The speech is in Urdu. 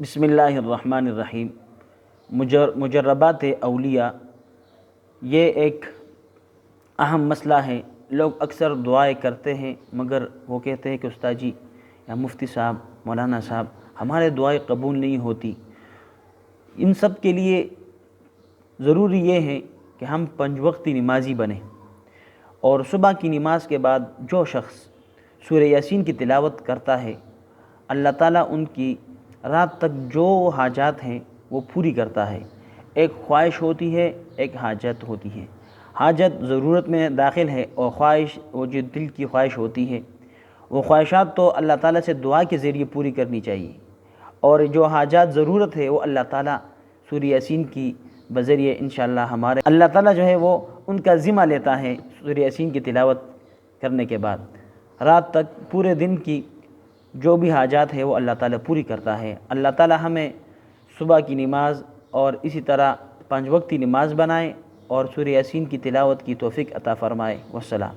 بسم اللہ الرحمن الرحیم۔ مجربات اولیاء یہ ایک اہم مسئلہ ہے۔ لوگ اکثر دعائیں کرتے ہیں مگر وہ کہتے ہیں کہ استاد جی یا مفتی صاحب، مولانا صاحب، ہمارے دعائیں قبول نہیں ہوتی۔ ان سب کے لیے ضروری یہ ہے کہ ہم 5 وقتی نمازی بنیں، اور صبح کی نماز کے بعد جو شخص سورہ یاسین کی تلاوت کرتا ہے، اللہ تعالیٰ ان کی رات تک جو حاجات ہیں وہ پوری کرتا ہے۔ ایک خواہش ہوتی ہے، ایک حاجت ہوتی ہے۔ حاجت ضرورت میں داخل ہے، اور خواہش وہ جو دل کی خواہش ہوتی ہے، وہ خواہشات تو اللہ تعالیٰ سے دعا کے ذریعے پوری کرنی چاہیے، اور جو حاجات ضرورت ہے وہ اللہ تعالیٰ سورہ یاسین کی بذریعے انشاءاللہ ہمارے اللہ تعالیٰ جو ہے وہ ان کا ذمہ لیتا ہے۔ سورہ یاسین کی تلاوت کرنے کے بعد رات تک پورے دن کی جو بھی حاجات ہے وہ اللہ تعالیٰ پوری کرتا ہے۔ اللہ تعالیٰ ہمیں صبح کی نماز اور اسی طرح 5 وقتی نماز بنائے، اور سورہ یاسین کی تلاوت کی توفیق عطا فرمائے۔ والسلام۔